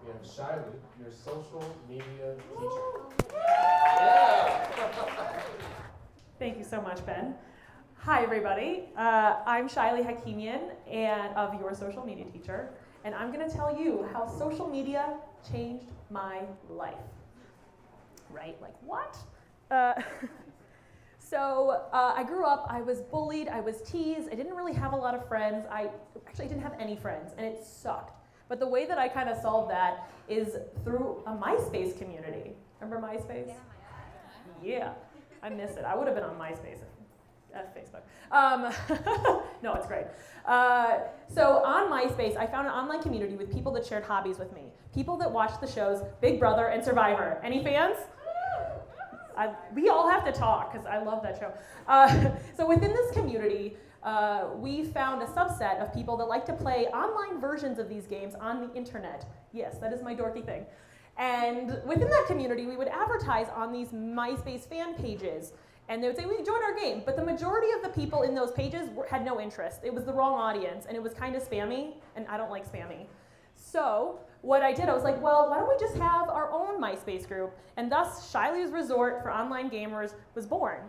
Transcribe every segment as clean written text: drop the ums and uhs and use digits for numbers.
we have Shaily, your social media teacher. Yeah. Thank you so much, Ben. Hi, everybody. I'm Shaily Hakimian, and of your social media teacher, and I'm going to tell you how social media changed my life. Right? Like what? So I grew up, I was bullied, I was teased, I didn't really have a lot of friends. I actually didn't have any friends, and it sucked. But the way that I kind of solved that is through a MySpace community. Remember MySpace? Yeah, I miss it. I would have been on MySpace at Facebook. No, it's great. So on MySpace, I found an online community with people that shared hobbies with me. People that watched the shows Big Brother and Survivor. Any fans? We all have to talk, because I love that show. So within this community, we found a subset of people that like to play online versions of these games on the internet. Yes, that is my dorky thing. And within that community, we would advertise on these MySpace fan pages. And they would say, "We join our game." But the majority of the people in those pages had no interest. It was the wrong audience, and it was kind of spammy, and I don't like spammy. So what I did, I was like, well, why don't we just have our own MySpace group? And thus, Shaily's Resort for Online Gamers was born.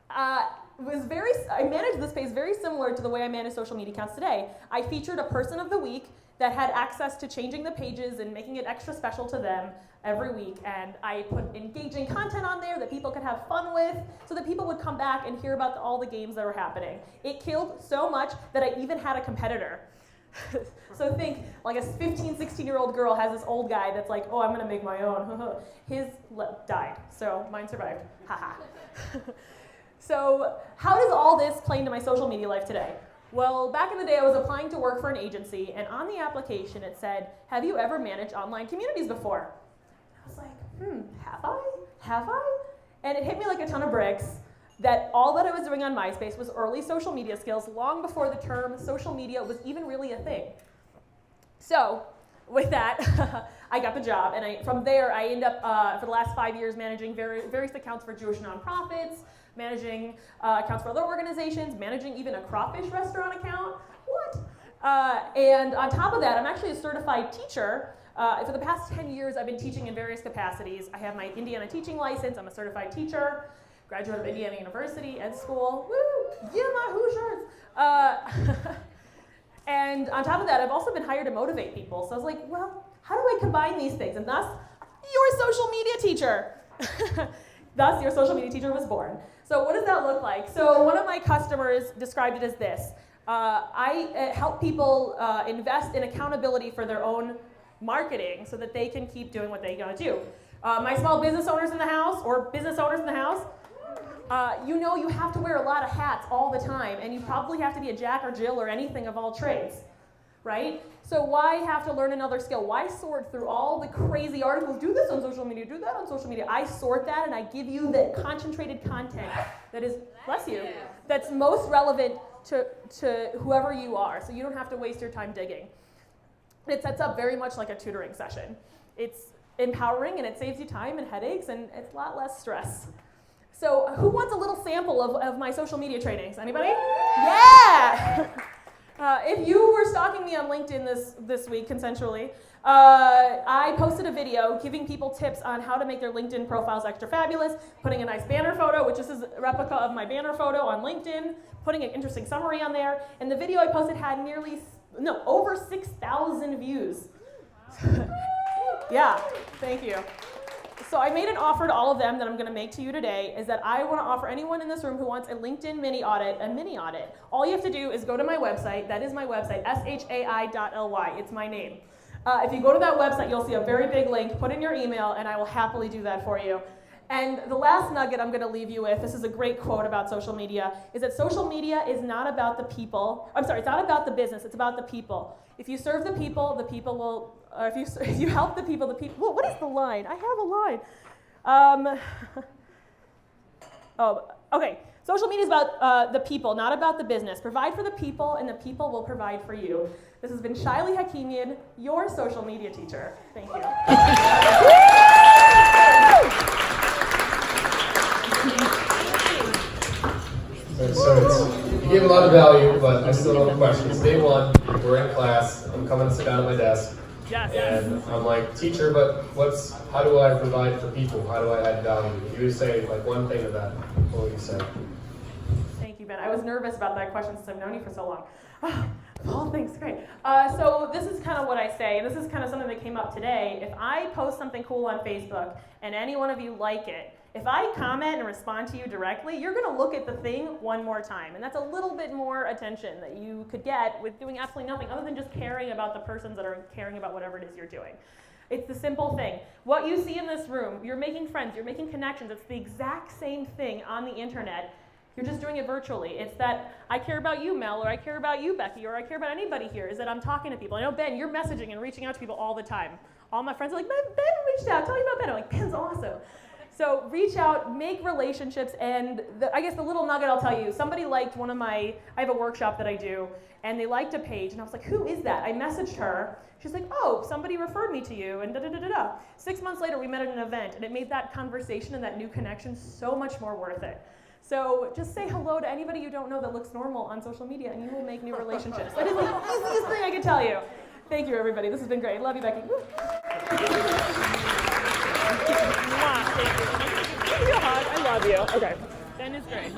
I managed this page very similar to the way I manage social media accounts today. I featured a person of the week that had access to changing the pages and making it extra special to them every week. And I put engaging content on there that people could have fun with so that people would come back and hear about all the games that were happening. It killed so much that I even had a competitor. So think, like a 15, 16-year-old girl has this old guy that's like, oh, I'm gonna make my own. His died, so mine survived. Haha. So how does all this play into my social media life today? Well, back in the day, I was applying to work for an agency, and on the application it said, have you ever managed online communities before? I was like, have I? And it hit me like a ton of bricks that all that I was doing on MySpace was early social media skills long before the term social media was even really a thing. So with that, I got the job, and from there I ended up, for the last 5 years, managing various accounts for Jewish nonprofits, managing accounts for other organizations, managing even a crawfish restaurant account. What? And on top of that, I'm actually a certified teacher. For the past 10 years, I've been teaching in various capacities. I have my Indiana teaching license. I'm a certified teacher, graduate of Indiana University, ed school. Woo! Yeah, my Hoosiers! And on top of that, I've also been hired to motivate people. So I was like, well, how do I combine these things? And thus, your social media teacher. Thus, your social media teacher was born. So what does that look like? So one of my customers described it as this. I help people invest in accountability for their own marketing so that they can keep doing what they gotta do. My small business owners in the house, or business owners in the house, you know you have to wear a lot of hats all the time, and you probably have to be a Jack or Jill or anything of all trades, right? So why have to learn another skill? Why sort through all the crazy articles, do this on social media, do that on social media? I sort that and I give you the concentrated content that is, bless you, that's most relevant to whoever you are, so you don't have to waste your time digging. It sets up very much like a tutoring session. It's empowering and it saves you time and headaches and it's a lot less stress. So who wants a little sample of my social media trainings? Anybody? Yeah! If you were stalking me on LinkedIn this week consensually, I posted a video giving people tips on how to make their LinkedIn profiles extra fabulous, putting a nice banner photo, which this is a replica of my banner photo on LinkedIn, putting an interesting summary on there, and the video I posted had over 6,000 views. Yeah, thank you. So I made an offer to all of them that I'm going to make to you today, is that I want to offer anyone in this room who wants a LinkedIn mini audit, a mini audit. All you have to do is go to my website. That is my website, shai.ly. It's my name. If you go to that website, you'll see a very big link. Put in your email, and I will happily do that for you. And the last nugget I'm going to leave you with, this is a great quote about social media, is that social media is not about the people. I'm sorry, it's not about the business. It's about the people. If you serve the people will. If you help the people, Well, what is the line? I have a line. Okay. Social media is about the people, not about the business. Provide for the people, and the people will provide for you. This has been Shaily Hakimian, your social media teacher. Thank you. So you gave a lot of value, but I still have questions. Day one, we're in class. I'm coming to sit down at my desk. Yes. And I'm like, teacher, but how do I provide for people? How do I add value? If you would say like one thing to that, what would you say? Thank you, Ben. I was nervous about that question since I've known you for so long. Paul, thanks, great. So this is kind of what I say, and this is kind of something that came up today. If I post something cool on Facebook and any one of you like it, if I comment and respond to you directly, you're going to look at the thing one more time. And that's a little bit more attention that you could get with doing absolutely nothing other than just caring about the persons that are caring about whatever it is you're doing. It's the simple thing. What you see in this room, you're making friends, you're making connections. It's the exact same thing on the internet. You're just doing it virtually. It's that I care about you, Mel, or I care about you, Becky, or I care about anybody here, is that I'm talking to people. I know, Ben, you're messaging and reaching out to people all the time. All my friends are like, Ben reached out, tell me about Ben. I'm like, Ben's awesome. So reach out, make relationships, and I guess the little nugget I'll tell you, somebody liked I have a workshop that I do, and they liked a page, and I was like, who is that? I messaged her. She's like, oh, somebody referred me to you, and da-da-da-da-da. 6 months later, we met at an event, and it made that conversation and that new connection so much more worth it. So just say hello to anybody you don't know that looks normal on social media, and you will make new relationships. That is the easiest thing I can tell you. Thank you, everybody. This has been great. Love you, Becky. Thank you. Give me a hug. I love you. Okay. Ben is great.